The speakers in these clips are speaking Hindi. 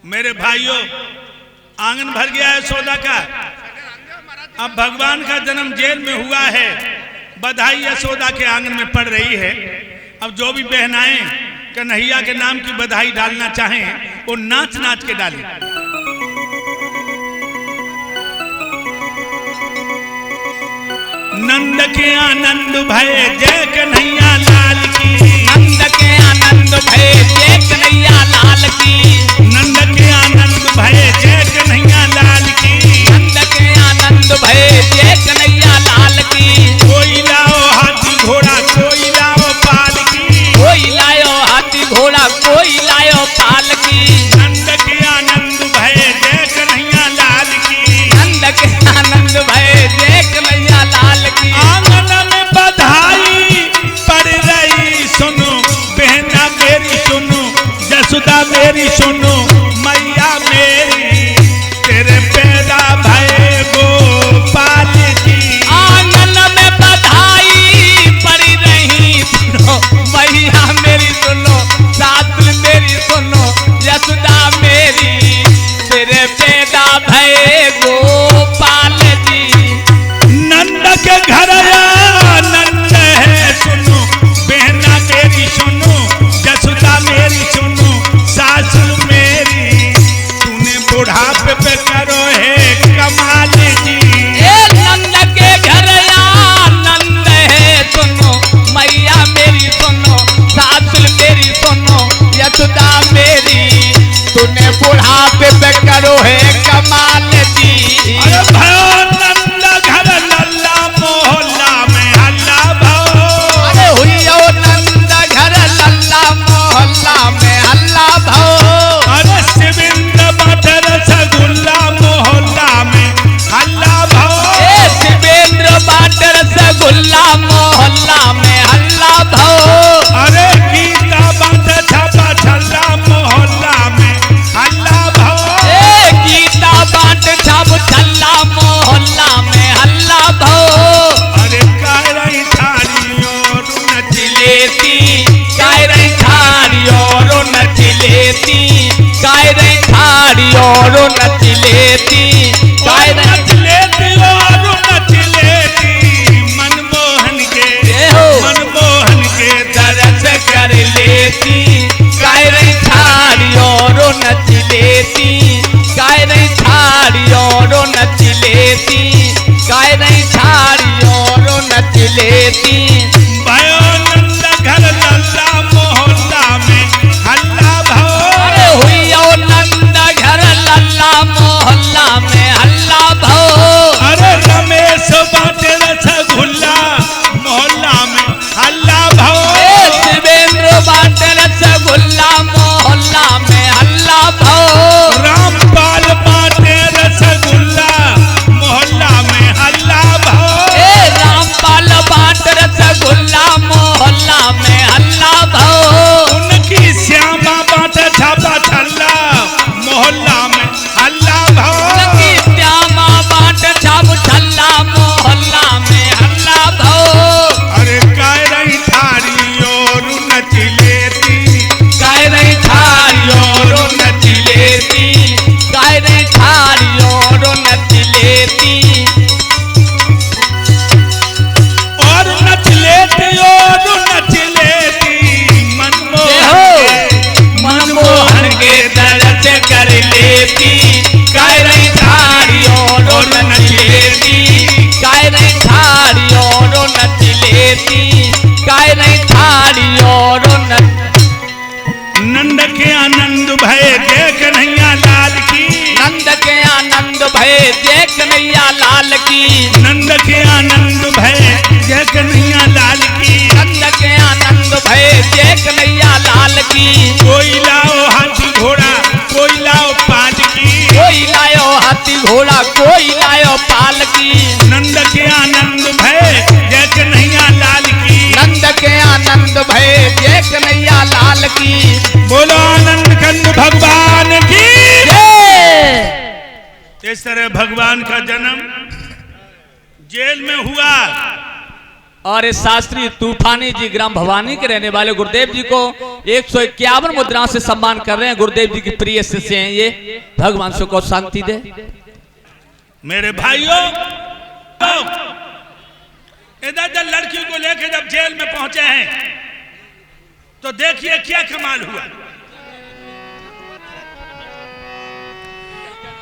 मेरे भाइयों, आंगन भर गया है यशोदा का। अब भगवान का जन्म जेल में हुआ है, बधाई यशोदा के आंगन में पड़ रही है। अब जो भी बहनाएं कन्हैया के नाम की बधाई डालना चाहें वो नाच नाच के डालें। नंद के आनंद भय जय कन्हैया लाल की, नंद के आनंद भय जय कन्हैया लाल की, नंद के आनंद भय जय कन्हैया लाल की, नंद के आनंद भय जय कन्हैया लाल की। कोई लाओ हाथी घोड़ा कोई लाओ पाल की, कोई लायो हाथी घोड़ा कोई लायो पाल की, नंद के आनंद भय जय कन्हैया लाल की, नंद के आनंद भय जय कन्हैया लाल की। आंगन में बधाई पड़ रही सुनो, बहना मेरी सुनो, जसुदा मेरी सुनो, मैया मेरी तेरे पैदा भय गोपाल की। आंगन में बधाई पड़ी रही सुनो, मैया मेरी सुनो, सासुर मेरी सुनो, यशोदा मेरी तेरे पैदा भय गोपाल जी। नंद के घर आनंद है सुनो, बहना मेरी सुनो, जसुदा मेरी सुनो, सासुर मेरी तूने बुढ़ापे पे करो है कमाल जी। ए नंद के घर आनंद है सुनो, मैया मेरी सुनो, सासुर मेरी सुनो, यशोदा मेरी तूने बुढ़ापे पे करो है कमाल जी। अरे भयो नंद घर लल्ला मोहल्ला में हल्ला भो, अरे हुइयो नंद घर लल्ला मोहल्ला में हल्ला भो। अरे शिविंद्र बटर रसगुल्ला मोहल्ला में हल्ला भो, ए शिवेंद्र बाट रसगुल्ला मोहल्ला में हल्ला भो। अरे गीता बात छापा छल्ला मोहल्ला में हल्ला भो, ए गीता बाट छाप छल्ला मोहल्ला में हल्ला भो। अरे कायरई थारियों नच लेती कायरई थारी और नच लेती, कायरई थारी और नच लेती, कायरई नच लेती और नच लेती, मनमोहन के मनमोहन के दरस कर लेती, कायरई थारी और नच लेती, कायरई थारी और नच लेती, कायरई थारी और नच लेती। भयो नंद घर लल्ला मोहल्ला में हल्ला भो, अरे हुइयो नंद घर लल्ला मोहल्ला में हल्ला भो। अरे रमेश बाटे रसगुल्ला मोहल्ला में हल्ला भो, ए शिवेंद्र बाट रसगुल्ला मोहल्ला में हल्ला भो। रामपाल बाटे रसगुल्ला मोहल्ला में हल्ला भो, ए रामपाल बाट रसगुल्ला मोहल्ला में हल्ला भो। उनकी श्यामा बाटे छापा छल्ला मोहल्ला में हल्ला भो, उनकी श्यामा बाट छाप छल्ला मोहल्ला में हल्ला भो। अरे कायरई थारी और नच लेती, कायरई थारी और नच लेती, कायरई थारी और नच लेती, और नच लेती और नच लेती, मनमोहन के दरस कर लेती, कायरई थारी और नच लेती, कायरई थारी और नच लेती, कायरई थारी और नच। नंद के आनंद भय जय कन्हैया लाल की, नंद के आनंद भय जय कन्हैया लाल की, नंद के आनंद भय जय कन्हैया लाल की, नंद के आनंद भय जय कन्हैया लाल की। कोई लाओ हाथी घोड़ा कोई लाओ पाल की, कोई लायो हाथी घोड़ा कोई लायो पाल की, नंद के आनंद भय जय कन्हैया लाल की, नंद के आनंद भय जय कन्हैया लाल की। बोलो आनंद कंद भगवान की। इस तरह भगवान का जन्म जेल में हुआ और इस शास्त्री तूफानी जी ग्राम भवानी के रहने वाले गुरुदेव जी को 151 मुद्राओं से सम्मान कर रहे हैं। गुरुदेव जी की प्रिय शिष्य हैं ये, भगवान सुख शांति दे। मेरे भाइयों, इधर जब लड़की को लेकर जब जेल में पहुंचे हैं तो देखिए क्या कमाल हुआ।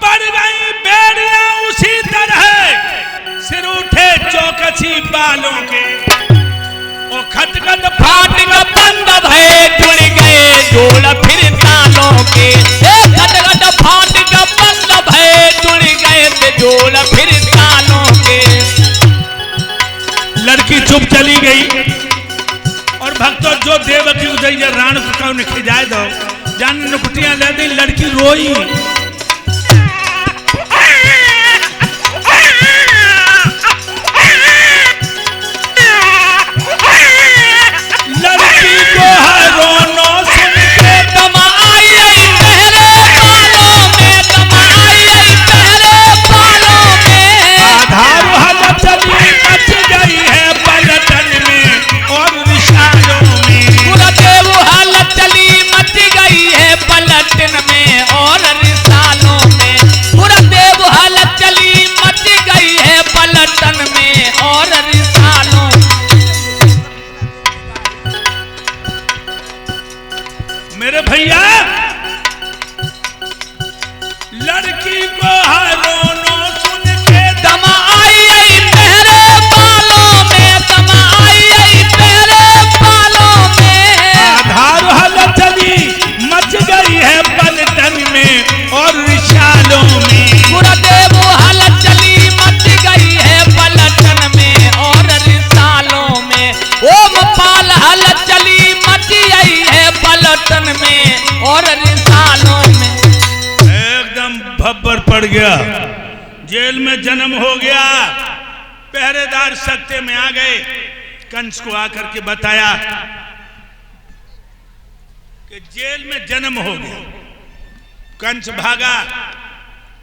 पड़ गई बेड़ियां उसी तरह, सिर उठे चौकसी बालों के, ओ खटखट फाट का बंद भय जुड़ गए जोड़ फिर तालों के, खटखट फाट का बंद भय जुड़ गए थे जोड़ फिर तालों के। लड़की चुप चली गई और भक्तों जो देवकी उदय राण को उन्हें खिजाए दो जान नुकटियां ले दी। लड़की रोई, लड़की को रोनो सुन के तमाई तेरे बालों में, तमाई तेरे बालों में। आधार हल चली मच गई है पलटन में और विशालों में। गुरुदेव हल चली मच गई है पलटन में और रिसालों में। गुरुदेव हल चली मच गई है पलटन में और रिसालों में। मेरे भैया, लड़की को रोनो सुन के तमाई तेरे बालों में, तमाई तेरे बालों में। आधार हल चली मच गई है पलटन में और विशालों में। गुरुदेव हल चली मच गई है पलटन में और रिसालों में। ओम पाल हल चली मच गई है पलटन में और रिसालों में। एकदम भब्बर पड़ गया, जेल में जन्म हो गया। पहरेदार सत्ते में आ गए, कंस को आकर के बताया कि जेल में जन्म हो गया। कंस भागा,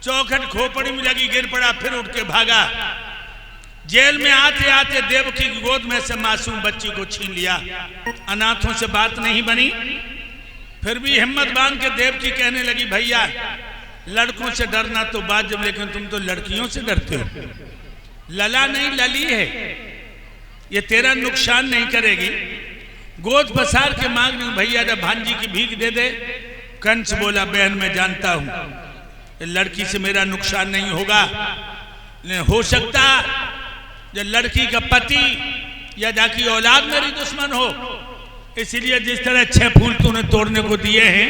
चौखट खोपड़ी में लगी, गिर पड़ा, फिर उठ के भागा। जेल में आते आते देवकी की गोद में से मासूम बच्ची को छीन लिया। अनाथों से बात नहीं बनी, फिर भी हिम्मत बांध के देवकी कहने लगी, भैया लड़कों से डरना तो बात जब, लेकिन तुम तो लड़कियों से डरते हो। लला नहीं लली है, ये तेरा नुकसान नहीं करेगी। गोद पसार के मांग रही, भैया जब भांजी की भीख दे दे। कंस बोला, बहन मैं जानता हूं लड़की से मेरा नुकसान नहीं होगा, लेकिन हो सकता जब लड़की का पति या जाकी औलाद मेरी दुश्मन हो, इसलिए जिस तरह 6 फूल तूने तोड़ने को दिए हैं,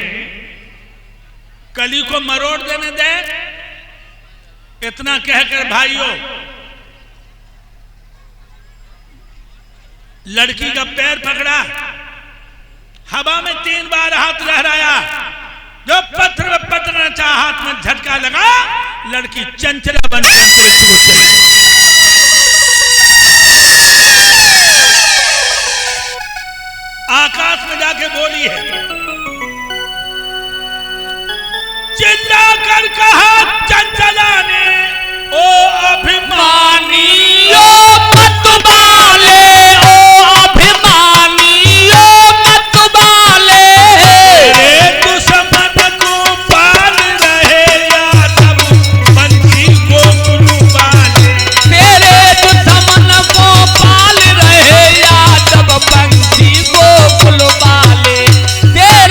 कली को मरोड़ देने दे। इतना कहकर भाइयों लड़की का पैर पकड़ा, हवा में 3 बार हाथ लहराया, जो पत्थर में पटकना चाहा, हाथ में झटका लगा, लड़की चंचला बन करके आकाश में जाके बोली है। चिल्ला कर कहा चंचला ने, ओ अभिमानी ओ मत बाले, ओ अभिमानी ओ मत बाले। तेरे दुश्मन को पाल रहे यादव बंसी गोकुल बाले। तेरे दुश्मन को पाल रहे यादव बंसी गोकुल बाले। तेरे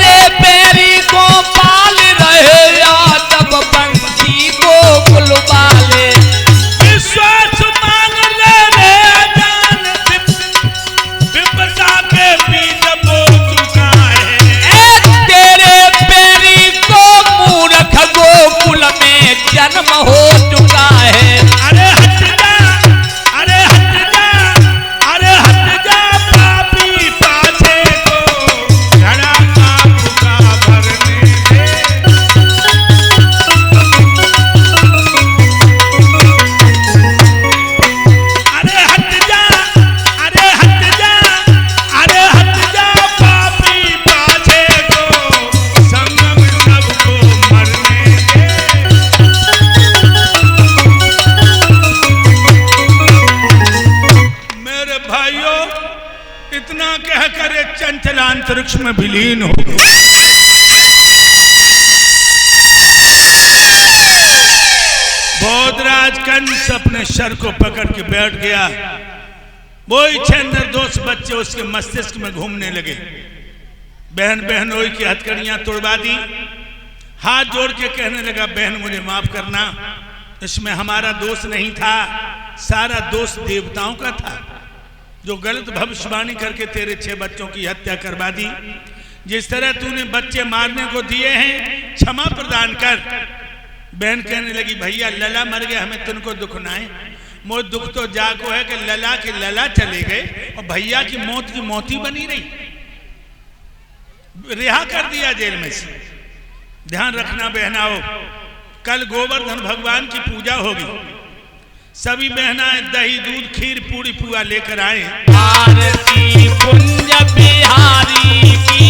वृक्ष में विलीन हो गए। बोधराज कंस अपने सर को पकड़ के बैठ गया। वही 6 निर्दोष बच्चे उसके मस्तिष्क में घूमने लगे। बहन बहनोई की हथकड़ियां तोड़वा दी। हाथ जोड़ के कहने लगा, बहन मुझे माफ करना, इसमें हमारा दोष नहीं था, सारा दोष देवताओं का था जो गलत भविष्यवाणी करके तेरे 6 बच्चों की हत्या करवा दी। जिस तरह तूने बच्चे मारने को दिए हैं, क्षमा प्रदान कर। बहन कहने लगी, भैया लला मर गया, हमें तुमको दुख ना है। मोर दुख तो जाको है कि लला के लला चले गए और भैया की मौत ही बनी रही। रिहा कर दिया जेल में से। ध्यान रखना बहनाओं, कल गोवर्धन भगवान की पूजा होगी। सभी बहनाएं दही दूध खीर पूरी पुआ लेकर आए। आरती कुंज बिहारी की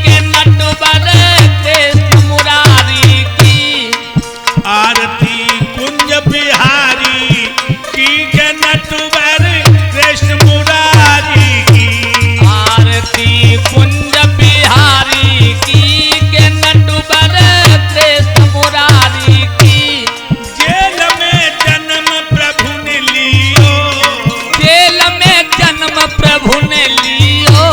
के नटवर कृष्ण मुरारी की। आरती कुंज बिहारी की के नटवर कृष्ण मुरारी की। आरती कुंज बिहारी की के नटवर कृष्ण मुरारी की। जेल में जन्म प्रभु ने लियो, जेल में जन्म प्रभु ने लियो,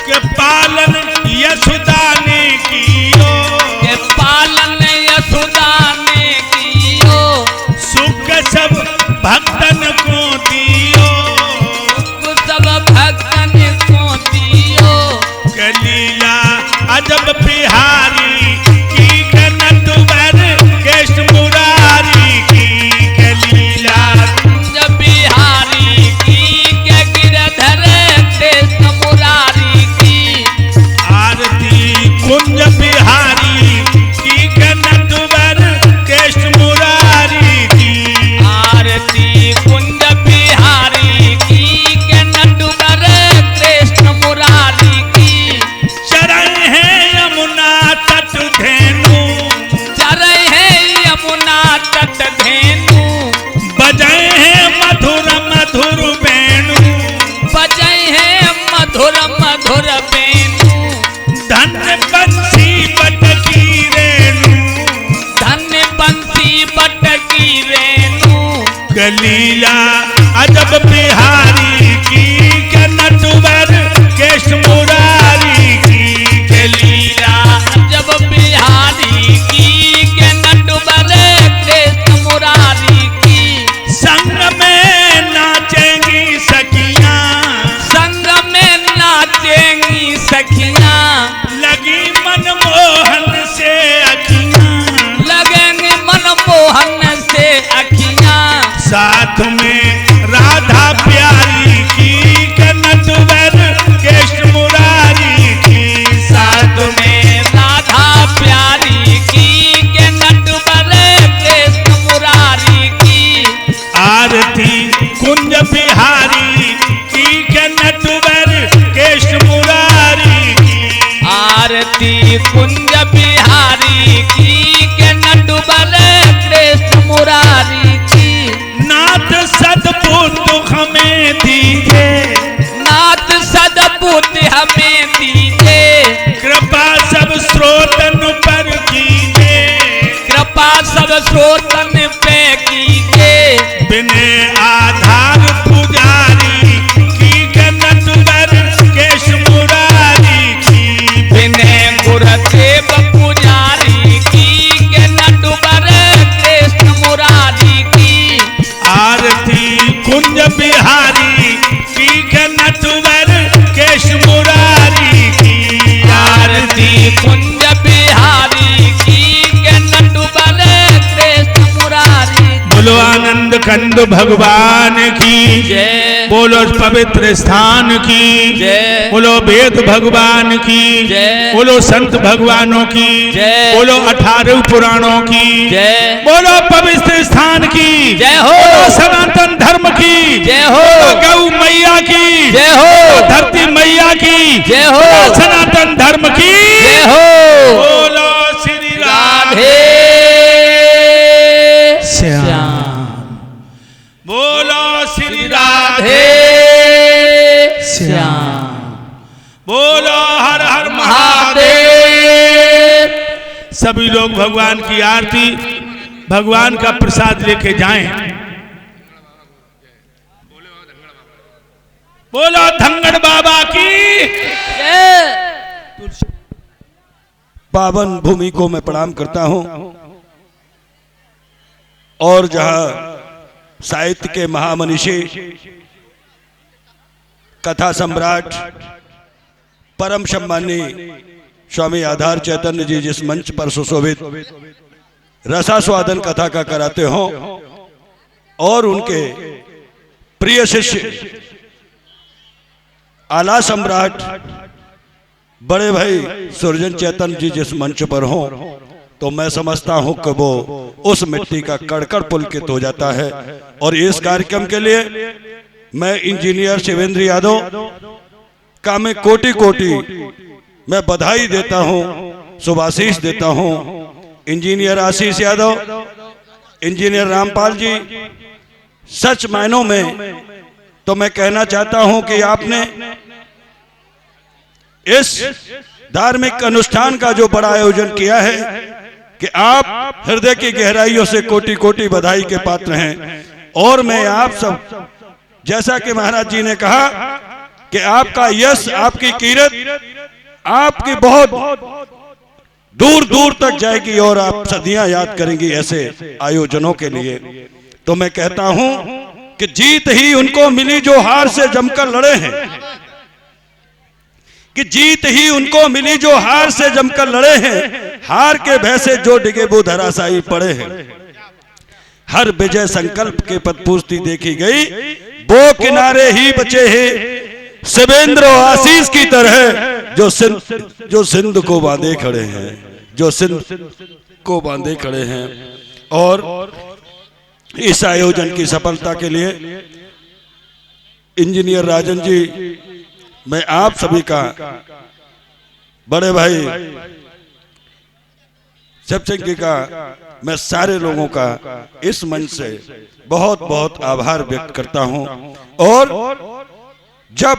के पालन यशोदा ने कियो, के पालन यशोदा ने कियो। सुख सब भक्तन को दियो, सुख सब भक्तन को दियो। कलीला अजब बिहारी की के नटवर कृष्ण मुरारी की। कलीला कुंज बिहारी की के गिरधर कृष्ण मुरारी की। आरती कुंज बिहारी की के नटवर कृष्ण मुरारी की। आरती कुंज बिहारी की के नटवर कृष्ण मुरारी की। चरण है यमुना तट धेनु, चरै है यमुना तट धेनु, बजाए हैं मधुर मधुर वेणु, बजै है मधुर मधुर वेणु। धन्य बंसी बटकी रेणु, धन्य बंसी बटकी रेणु। कलीला अजब बिहारी की के नटवर कृष्ण मुरारी की। कलीला जब बिहारी की के नटवर कृष्ण मुरारी की। संग में नाचेंगी सखियां, संग में नाचेंगी सखियां, लगी मनमोहन से अखियां, लगेंगी मनमोहन से अखियां। साथ में राधा प्यारी की के नटवर कृष्ण मुरारी की। साथ में राधा प्यारी की के नटवर कृष्ण मुरारी की। आरती कुंज बिहारी की के नटवर कृष्ण मुरारी की। आरती कुंज बिहारी की के नटवर कृष्ण मुरारी की। नाथ सदपुत हमें दीजे, नाथ सदपुत हमें दीजे, कृपा सब स्रोतन पर कीजे, कृपा सब स्रोतन पे कीजे। बिने आधार पुजारी की के नटवर कृष्ण मुरारी की। बिने गुरुदेव पुजारी की के नटवर कृष्ण मुरारी की। आरती कुंज बिहारी की के नटवर कृष्ण मुरारी की। आरती कुंज बिहारी की के नटवर कृष्ण मुरारी की। बोलो आनंद कंद भगवान की जय, बोलो पवित्र स्थान की जय, बोलो वेद भगवान की जय, बोलो संत भगवानों की जय, बोलो 18 पुराणों की जय, बोलो पवित्र स्थान की जय हो, बोलो सनातन धर्म की जय हो, बोलो गौ मैया की जय हो, धरती मैया की जय हो, बोलो सनातन धर्म की जय हो। बोलो श्री राधे श्याम, बोलो श्री राधे राधे श्याम, बोलो हर हर सभी लोग भगवान की आरती, भगवान का प्रसाद लेके जाएं। बोलो धंगड़ बाबा की जय। पावन भूमि को मैं प्रणाम करता हूं और जहां साहित्य के महामनीषी, कथा सम्राट, परम सम्मानी स्वामी आधार चैतन्य जी जिस मंच पर सुशोभित रसास्वादन कथा का कराते हो और उनके प्रिय शिष्य आला सम्राट बड़े भाई सुरजन चैतन्य जी जिस मंच पर हो, तो मैं समझता हूं कि वो उस मिट्टी का कड़कड़ पुलकित हो जाता है। और इस कार्यक्रम के लिए मैं इंजीनियर शिवेंद्र यादव का मैं कोटि कोटि मैं बधाई देता हूं, शुभाशीष देता हूं। इंजीनियर आशीष यादव, इंजीनियर रामपाल जी, सच मायनों में तो मैं कहना चाहता हूं कि आपने इस धार्मिक अनुष्ठान का जो बड़ा आयोजन किया है कि आप हृदय की गहराइयों से कोटि कोटि बधाई के पात्र हैं। और मैं आप सब, जैसा कि महाराज जी ने कहा कि आपका यश, आपकी कीरत आपकी बहुत दूर दूर तक जाएगी और आप सदियां याद करेंगी ऐसे आयोजनों के लिए। तो मैं कहता हूं कि जीत ही उनको मिली जो हार से जमकर लड़े हैं, कि जीत ही उनको मिली जो हार से जमकर लड़े हैं। हार के भय से जो डिगे वो धराशायी पड़े हैं। हर विजय संकल्प के पद पूजती देखी गई, वो किनारे ही बचे हैं शिवेंद्र और आशीष की तरह जो सिंध को बांधे खड़े हैं, जो सिंध को बांधे खड़े हैं। और इस आयोजन की सफलता के लिए इंजीनियर राजन जी, मैं आप सभी का, बड़े भाई शिवसिंह जी का, मैं सारे लोगों का इस मंच से बहुत बहुत आभार व्यक्त करता हूं। और जब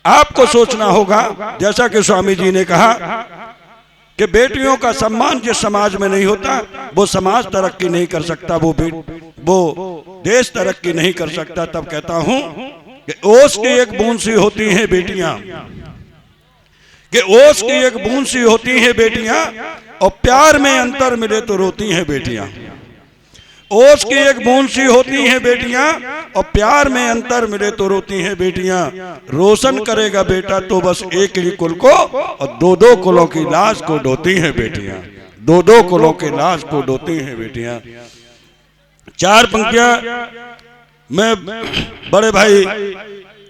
आपको सोचना होगा, जैसा कि स्वामी जी ने कहा कि बेटियों का सम्मान जिस समाज में नहीं होता वो समाज तरक्की नहीं कर सकता, वो देश तरक्की नहीं कर सकता। तब कहता हूं कि ओस की एक बूंद सी होती हैं बेटियां, कि ओस की एक बूंद सी होती हैं बेटियां, और प्यार में अंतर मिले तो रोती हैं बेटियां। ओस की एक बूंद सी होती हैं बेटियां, और प्यार में अंतर मिले तो रोती हैं बेटियां। रोशन करेगा बेटा तो बस एक ही कुल को, और दो दो कुलों की लाश को ढोती हैं बेटियां, दो दो कुलों की लाश को ढोती हैं बेटियां। चार पंक्तियां मैं बड़े भाई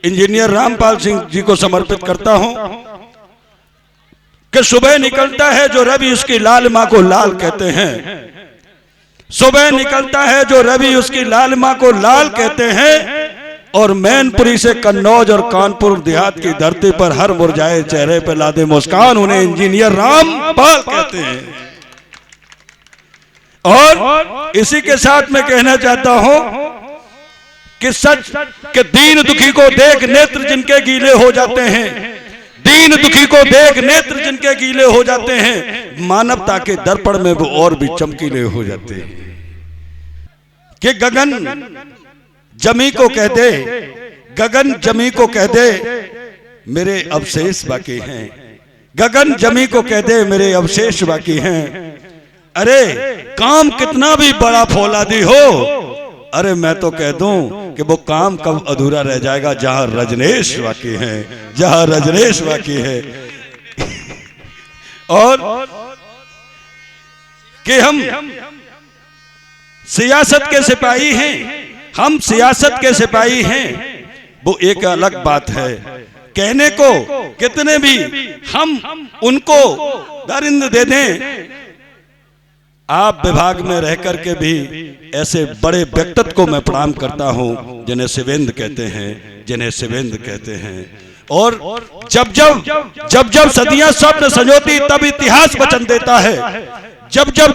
इंजीनियर रामपाल सिंह जी को समर्पित करता हूं कि सुबह निकलता है जो रवि उसकी लालिमा को लाल कहते हैं, सुबह निकलता है जो रवि उसकी लालिमा को लाल कहते हैं। और मैनपुरी से कन्नौज और कानपुर देहात की धरती पर हर मुरझाए चेहरे पर लादे मुस्कान उन्हें इंजीनियर रामपाल कहते हैं। और इसी के साथ मैं कहना चाहता हूं कि सच के दीन दुखी को देख नेत्र जिनके गीले हो जाते हैं, दीन दुखी को देख नेत्र जिनके गीले हो जाते हैं, मानवता के दर्पण में वो और भी चमकीले हो जाते हैं। कि गगन जमी को कह दे, गगन जमी को कह दे मेरे अवशेष बाकी हैं, गगन जमी को कह दे मेरे अवशेष बाकी हैं। अरे काम कितना भी बड़ा फौलादी हो, अरे मैं तो कह दूं कि वो काम कब अधूरा रह जाएगा जहां रजनीश बाकी है, जहां रजनीश बाकी है। और कि हम सियासत के सिपाही हैं, हम सियासत के सिपाही हैं, वो एक अलग बात है। कहने को कितने भी हम उनको दरिंद दे दें, आप विभाग में रह करके भी ऐसे बड़े व्यक्तित्व को मैं प्रणाम करता हूं जिन्हें शिवेंद्र कहते हैं, जिन्हें शिवेंद्र कहते हैं। और जब जब सदियां स्वप्न संजोती तब इतिहास वचन देता है, जब जब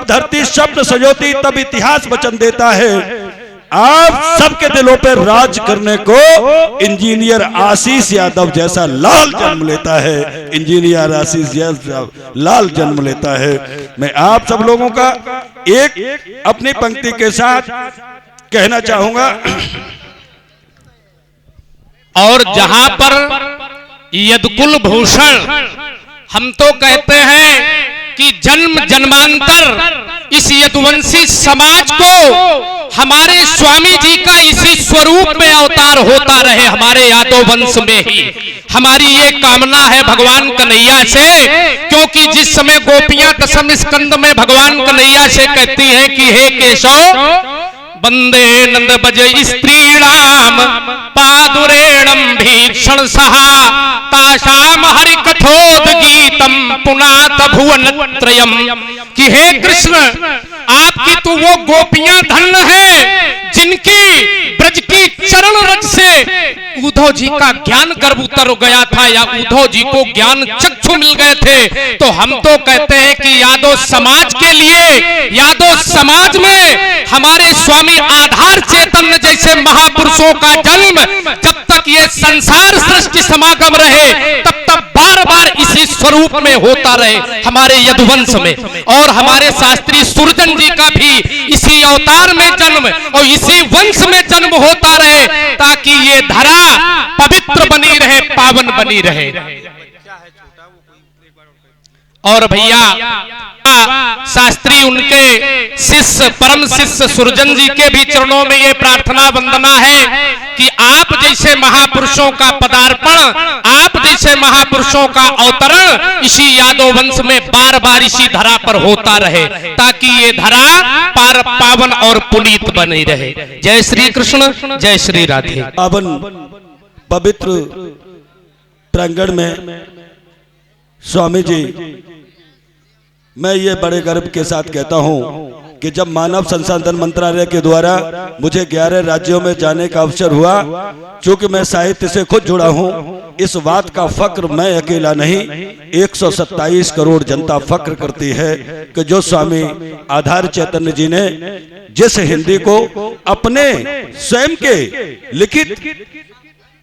धरती स्वप्न संजोती तब इतिहास वचन देता है। आप सबके दिलों पर राज करने को इंजीनियर आशीष यादव जैसा लाल जन्म लेता है। इंजीनियर आशीष यादव लाल जन्म लेता है। मैं आप सब लोगों का एक अपनी पंक्ति के साथ कहना चाहूंगा। और जहां पर यदकुल भूषण, हम तो कहते हैं कि जन्म जन्मांतर इस यदुवंशी समाज को हमारे स्वामी जी का इसी स्वरूप में अवतार होता रहे, हमारे यादव वंश में ही। हमारी ये कामना है भगवान कन्हैया से, क्योंकि जिस समय गोपियां दशम स्कंद में भगवान कन्हैया से कहती हैं कि हे केशव वंदे नंद बज स्त्रीणाम पादुरेणम भीक्षण सहा ताशाम हरि कथोद गीतम पुनात भुवन त्रयम, कि हे कृष्ण आपकी तो वो गोपियां धन्य है जिनकी ब्रज की चरण रज से उद्धव जी का ज्ञान गर्भ उतर गया था, या उद्धव जी को ज्ञान चक्षु मिल गए थे। तो हम तो कहते हैं कि यादव समाज के लिए, यादव समाज में हमारे स्वामी आधार चैतन्य जैसे महापुरुषों का जन्म जब तक ये संसार सृष्टि समागम रहे तब तक बार बार इसी स्वरूप में होता रहे हमारे यदुवंश में। और हमारे शास्त्री सुरजन जी का भी इसी अवतार में जन्म और इसी वंश में जन्म होता रहे, ताकि ये धरा पवित्र बनी रहे, पावन बनी रहे। और भैया शास्त्री उनके शिष्य परम शिष्य सुरजन जी के भी चरणों में ये प्रार्थना वंदना है कि आप जैसे महापुरुषों का पदार्पण, आप जैसे महापुरुषों का अवतरण इसी यादव वंश में बार बार इसी धरा पर होता रहे, ताकि ये धरा पावन और पुनीत बनी रहे। जय श्री कृष्ण, जय श्री राधे। पावन पवित्र प्रांगण में स्वामी जी, मैं ये बड़े गर्व के साथ कहता हूं कि जब मानव संसाधन मंत्रालय के द्वारा मुझे 11 राज्यों में जाने का अवसर हुआ, चूंकि मैं साहित्य से खुद जुड़ा हूं, इस बात का फक्र मैं अकेला नहीं, 127 करोड़ जनता फक्र करती है कि जो स्वामी आधार चैतन्य जी ने जिस हिंदी को अपने स्वयं के लिखित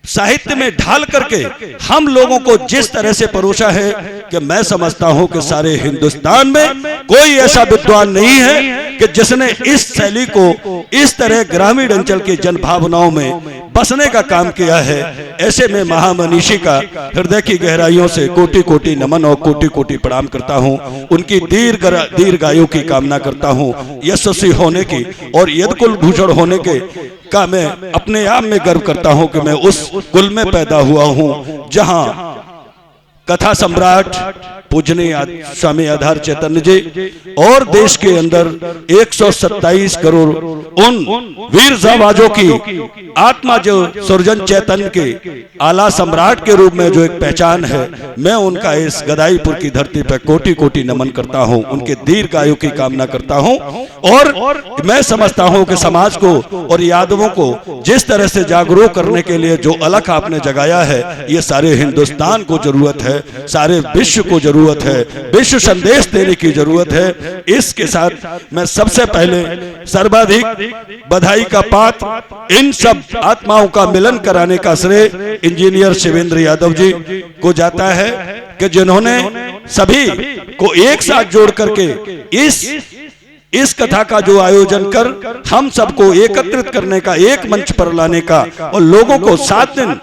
साहित्य में ढाल करके हम लोगों को जिस तरह से परोसा है कि मैं समझता हूं कि सारे हिंदुस्तान में कोई ऐसा विद्वान नहीं है कि जिसने इस शैली को इस तरह ग्रामीण अंचल की जन भावनाओं में बसने का काम किया है। ऐसे में महामनीषी का हृदय की गहराइयों से कोटि कोटि नमन और कोटि कोटि प्रणाम करता हूं। उनकी दीर्घायु की कामना करता हूं, यशस्वी होने की और यदकुल भूषण होने के का मैं अपने आप में गर्व करता हूं कि मैं उस कुल में पैदा हुआ हूं जहां कथा सम्राट पूजनीय स्वामी आधार चैतन्य जी और देश के अंदर 127 करोड़ उन वीर जाबाजों की आत्मा जो सुरजन चैतन्य के आला सम्राट के रूप में जो एक पहचान है, मैं उनका इस गदाईपुर की धरती पर कोटि कोटि नमन करता हूं, उनके दीर्घायु की कामना करता हूं। और मैं समझता हूं कि समाज को और यादवों को जिस तरह से जागरूक करने के लिए जो अलख आपने जगाया है, ये सारे हिंदुस्तान को जरूरत है, सारे विश्व को जरूरत है, विश्व संदेश देने की जरूरत है। इसके साथ मैं सबसे पहले सर्वाधिक बधाई का पात्र इन सब आत्माओं का मिलन कराने का श्रेय इंजीनियर शिवेंद्र यादव जी को जाता है कि जिन्होंने सभी को एक साथ जोड़ करके इस कथा का जो आयोजन कर हम सबको एकत्रित करने का, एक मंच पर लाने का और लोगों को 7 दिन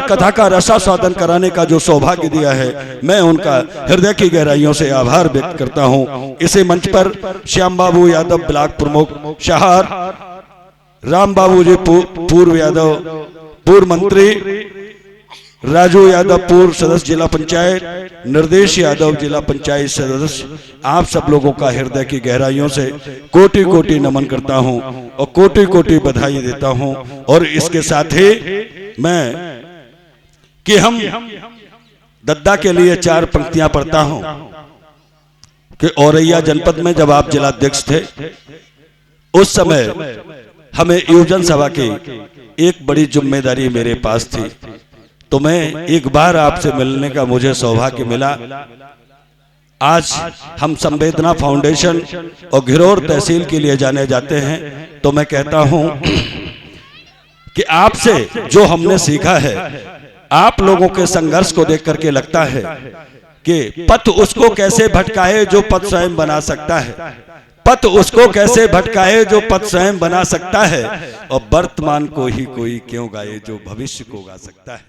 कथा का रसास्वादन कराने का जो सौभाग्य दिया है, मैं उनका हृदय की गहराइयों से आभार व्यक्त करता हूं। इसी मंच पर श्याम बाबू यादव ब्लॉक प्रमुख शहर, राम बाबू जी पूर्व यादव पूर्व मंत्री, राजू यादव पूर्व सदस्य जिला पंचायत, निर्देश यादव जिला पंचायत सदस्य, आप सब लोगों का हृदय की गहराइयों से कोटि कोटि नमन करता हूं और कोटि कोटि बधाई देता हूं। और इसके साथ ही मैं कि हम दद्दा के लिए 4 पंक्तियां पढ़ता हूं कि औरैया जनपद में जब आप जिलाध्यक्ष थे, उस समय हमें योजन सभा की एक बड़ी जिम्मेदारी मेरे पास थी, तो मैं एक बार आपसे मिलने का मुझे सौभाग्य मिला। आज हम संवेदना फाउंडेशन और घिरौर तहसील के लिए जाने जाते हैं, तो मैं कहता हूं कि आपसे जो हमने सीखा है, आप लोगों के संघर्ष को देख करके लगता है कि पथ उसको कैसे भटकाए जो पथ स्वयं बना सकता है, पथ उसको कैसे भटकाए जो पथ स्वयं बना सकता है, और वर्तमान को ही कोई क्यों गाए जो भविष्य को गा सकता है।